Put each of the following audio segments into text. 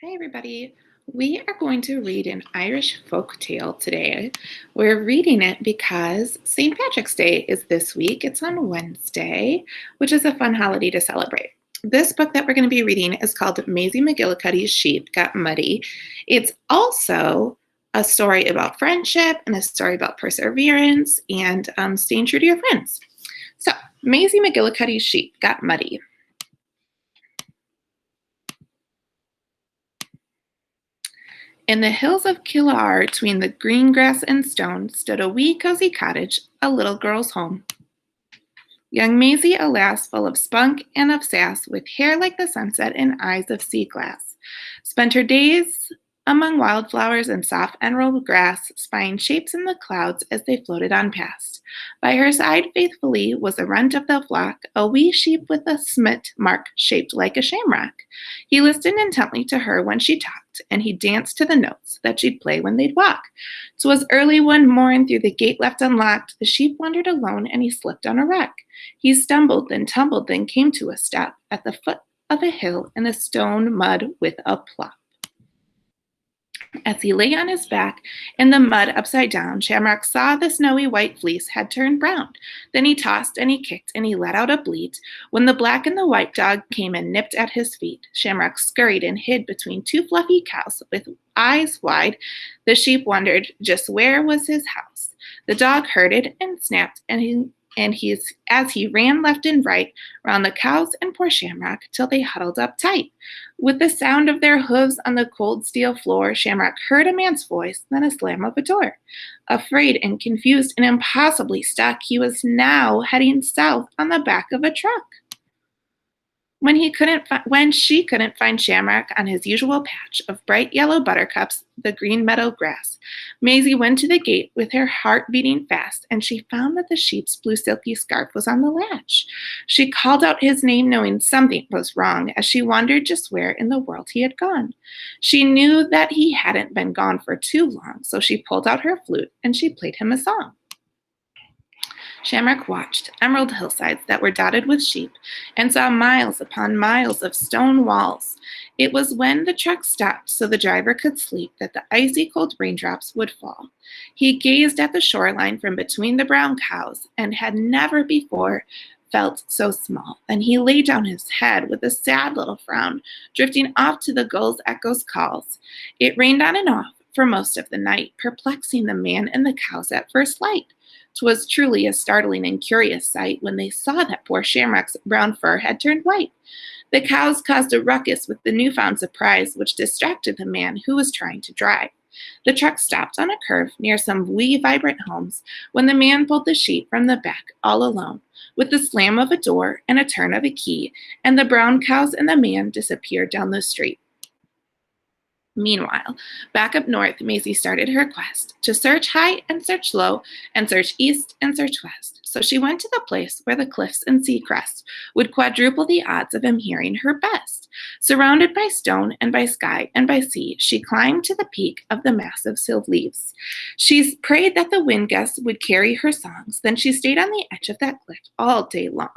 Hi, everybody. We are going to read an Irish folk tale today. We're reading it because St. Patrick's Day is this week. It's on Wednesday, which is a fun holiday to celebrate. This book that we're going to be reading is called Maisie McGillicuddy's Sheep Got Muddy. It's also a story about friendship and a story about perseverance and staying true to your friends. So, Maisie McGillicuddy's Sheep Got Muddy. In the hills of Killar, between the green grass and stone, stood a wee cozy cottage, a little girl's home. Young Maisie, a lass full of spunk and of sass, with hair like the sunset and eyes of sea glass, spent her days among wildflowers and soft emerald grass, spying shapes in the clouds as they floated on past. By her side faithfully was a runt of the flock, a wee sheep with a smit mark shaped like a shamrock. He listened intently to her when she talked, and he danced to the notes that she'd play when they'd walk. 'Twas early one morn, through the gate left unlocked, the sheep wandered alone, and he slipped on a rock. He stumbled, then tumbled, then came to a stop at the foot of a hill in the stone mud with a plop. As he lay on his back in the mud upside down, Shamrock saw the snowy white fleece had turned brown. Then he tossed and he kicked and he let out a bleat. When the black and the white dog came and nipped at his feet, Shamrock scurried and hid between two fluffy cows with eyes wide. The sheep wondered just where was his house. The dog herded and snapped as he ran left and right round the cows and poor Shamrock till they huddled up tight. With the sound of their hooves on the cold steel floor, Shamrock heard a man's voice, then a slam of a door. Afraid and confused and impossibly stuck, he was now heading south on the back of a truck. When she couldn't find Shamrock on his usual patch of bright yellow buttercups, the green meadow grass, Maisie went to the gate with her heart beating fast, and she found that the sheep's blue silky scarf was on the latch. She called out his name, knowing something was wrong, as she wondered just where in the world he had gone. She knew that he hadn't been gone for too long, so she pulled out her flute and she played him a song. Shamrock watched emerald hillsides that were dotted with sheep and saw miles upon miles of stone walls. It was when the truck stopped so the driver could sleep that the icy cold raindrops would fall. He gazed at the shoreline from between the brown cows and had never before felt so small. Then he laid down his head with a sad little frown, drifting off to the gulls' echoes' calls. It rained on and off for most of the night, perplexing the man and the cows at first light. 'Twas truly a startling and curious sight when they saw that poor Shamrock's brown fur had turned white. The cows caused a ruckus with the newfound surprise, which distracted the man who was trying to drive. The truck stopped on a curve near some wee vibrant homes when the man pulled the sheep from the back all alone, with the slam of a door and a turn of a key, and the brown cows and the man disappeared down the street. Meanwhile, back up north, Maisie started her quest to search high and search low and search east and search west. So she went to the place where the cliffs and sea crest would quadruple the odds of him hearing her best. Surrounded by stone and by sky and by sea, she climbed to the peak of the massive silk leaves. She prayed that the wind gusts would carry her songs. Then she stayed on the edge of that cliff all day long.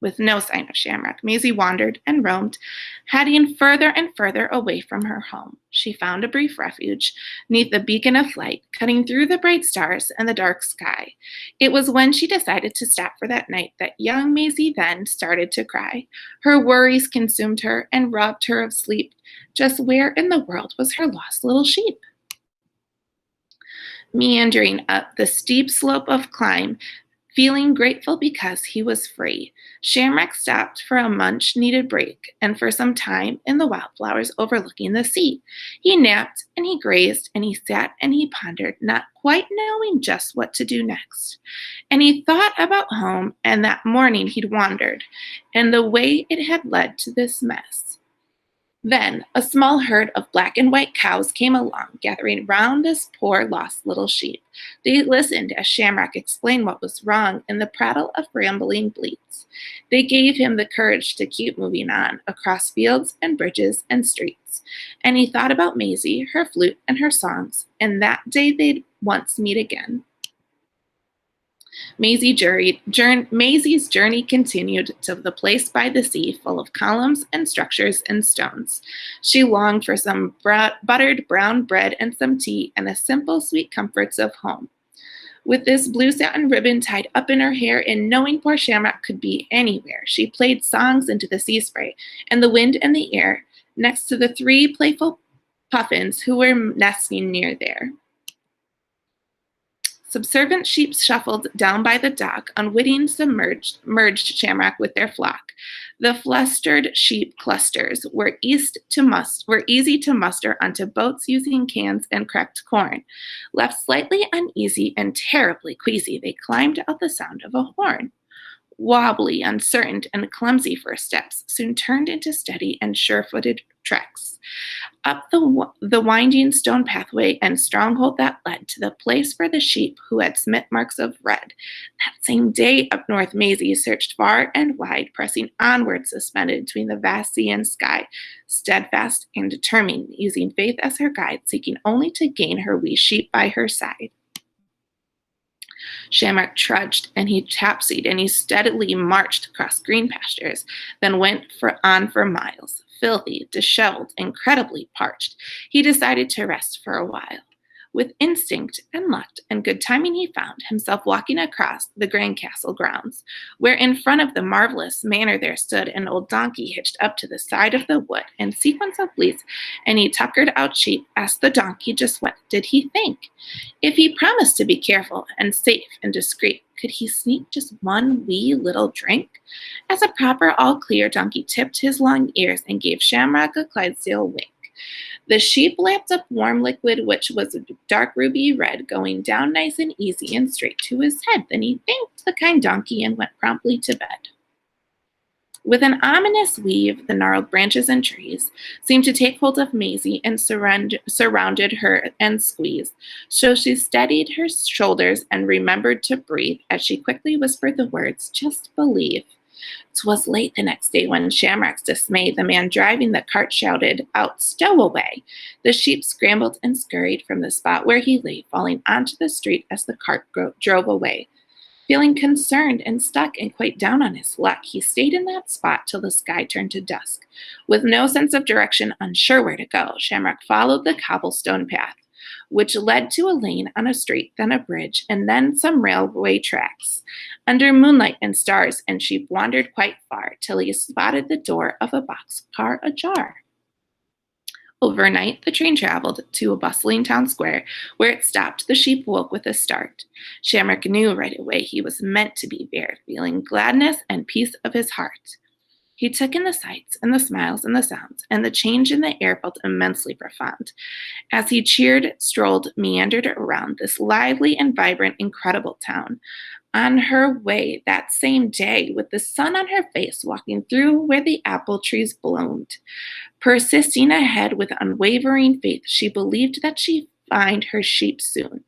With no sign of Shamrock, Maisie wandered and roamed, heading further and further away from her home. She found a brief refuge neath the beacon of light, cutting through the bright stars and the dark sky. It was when she decided to stop for that night that young Maisie then started to cry. Her worries consumed her and robbed her of sleep. Just where in the world was her lost little sheep? Meandering up the steep slope of climb, feeling grateful because he was free, Shamrock stopped for a much-needed break and for some time in the wildflowers overlooking the sea. He napped and he grazed and he sat and he pondered, not quite knowing just what to do next. And he thought about home and that morning he'd wandered and the way it had led to this mess. Then a small herd of black and white cows came along, gathering round this poor lost little sheep. They listened as Shamrock explained what was wrong in the prattle of rambling bleats. They gave him the courage to keep moving on across fields and bridges and streets. And he thought about Maisie, her flute, and her songs, and that day they'd once meet again. Maisie's journey continued to the place by the sea full of columns and structures and stones. She longed for some buttered brown bread and some tea and the simple, sweet comforts of home. With this blue satin ribbon tied up in her hair and knowing poor Shamrock could be anywhere, she played songs into the sea spray and the wind and the air next to the three playful puffins who were nesting near there. Subservient sheep shuffled down by the dock, unwitting merged Shamrock with their flock. The flustered sheep clusters were easy to muster onto boats using cans and cracked corn. Left slightly uneasy and terribly queasy, they climbed out the sound of a horn. Wobbly, uncertain, and clumsy first steps soon turned into steady and sure-footed treks. Up the winding stone pathway and stronghold that led to the place where the sheep who had smit marks of red. That same day up north Maisie searched far and wide, pressing onward suspended between the vast sea and sky, steadfast and determined, using faith as her guide, seeking only to gain her wee sheep by her side. Shamrock trudged, and he topsied, and he steadily marched across green pastures, then went on for miles. Filthy, disheveled, incredibly parched, he decided to rest for a while. With instinct and luck and good timing, he found himself walking across the grand castle grounds, where in front of the marvelous manor there stood an old donkey hitched up to the side of the wood in sequence of bleats, and he tuckered out sheep, asked the donkey just what did he think. If he promised to be careful and safe and discreet, could he sneak just one wee little drink? As a proper all-clear donkey tipped his long ears and gave Shamrock a Clydesdale wink. The sheep lapped up warm liquid, which was dark ruby red, going down nice and easy and straight to his head. Then he thanked the kind donkey and went promptly to bed. With an ominous weave, the gnarled branches and trees seemed to take hold of Maisie and surrounded her and squeezed. So she steadied her shoulders and remembered to breathe as she quickly whispered the words, "Just believe." 'Twas late the next day when Shamrock's dismay, the man driving the cart shouted out, "Stow away!" The sheep scrambled and scurried from the spot where he lay, falling onto the street as the cart drove away. Feeling concerned and stuck and quite down on his luck, he stayed in that spot till the sky turned to dusk. With no sense of direction, unsure where to go, Shamrock followed the cobblestone path, which led to a lane on a street, then a bridge, and then some railway tracks. Under moonlight and stars, and sheep wandered quite far, till he spotted the door of a boxcar ajar. Overnight, the train traveled to a bustling town square. Where it stopped, the sheep woke with a start. Shamrock knew right away he was meant to be there, feeling gladness and peace of his heart. He took in the sights and the smiles and the sounds, and the change in the air felt immensely profound. As he strolled, meandered around this lively and vibrant, incredible town. On her way that same day, with the sun on her face, walking through where the apple trees bloomed. Persisting ahead with unwavering faith, she believed that she'd find her sheep soon.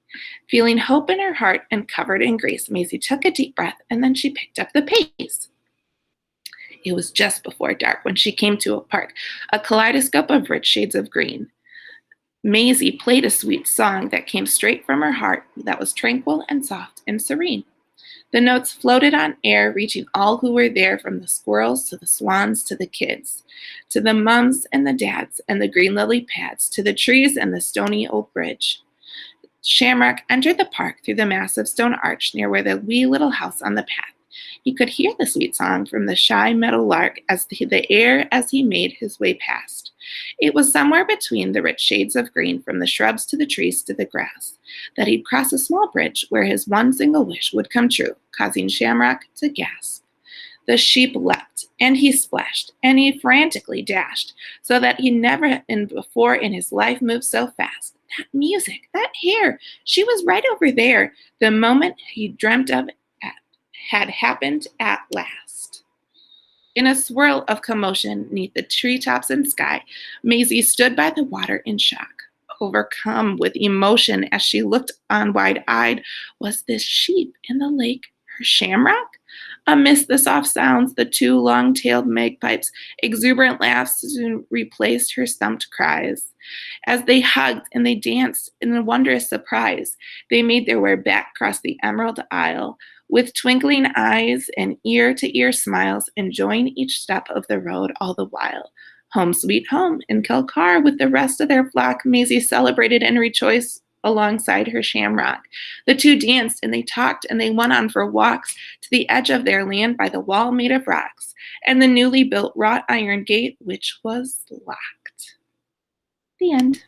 Feeling hope in her heart and covered in grace, Maisie took a deep breath, and then she picked up the pace. It was just before dark when she came to a park, a kaleidoscope of rich shades of green. Maisie played a sweet song that came straight from her heart, that was tranquil and soft and serene. The notes floated on air, reaching all who were there, from the squirrels to the swans to the kids, to the mums and the dads and the green lily pads, to the trees and the stony old bridge. Shamrock entered the park through the massive stone arch near where the wee little house on the path. He could hear the sweet song from the shy meadow lark as the air as he made his way past. It was somewhere between the rich shades of green, from the shrubs to the trees to the grass, that he'd cross a small bridge where his one single wish would come true, causing Shamrock to gasp. The sheep leapt, and he splashed, and he frantically dashed, so that he never before in his life moved so fast. That music, that hair, she was right over there. The moment he dreamt of had happened at last. In a swirl of commotion neath the treetops and sky, Maisie stood by the water in shock, overcome with emotion as she looked on wide-eyed. Was this sheep in the lake her Shamrock? Amidst the soft sounds, the two long-tailed magpipes' exuberant laughs soon replaced her stumped cries. As they hugged and they danced in a wondrous surprise, they made their way back across the emerald isle, with twinkling eyes and ear-to-ear smiles, enjoying each step of the road all the while. Home sweet home in Kilcar with the rest of their flock, Maisie celebrated and rejoiced alongside her shamrock. The two danced and they talked and they went on for walks to the edge of their land by the wall made of rocks and the newly built wrought iron gate, which was locked. The end.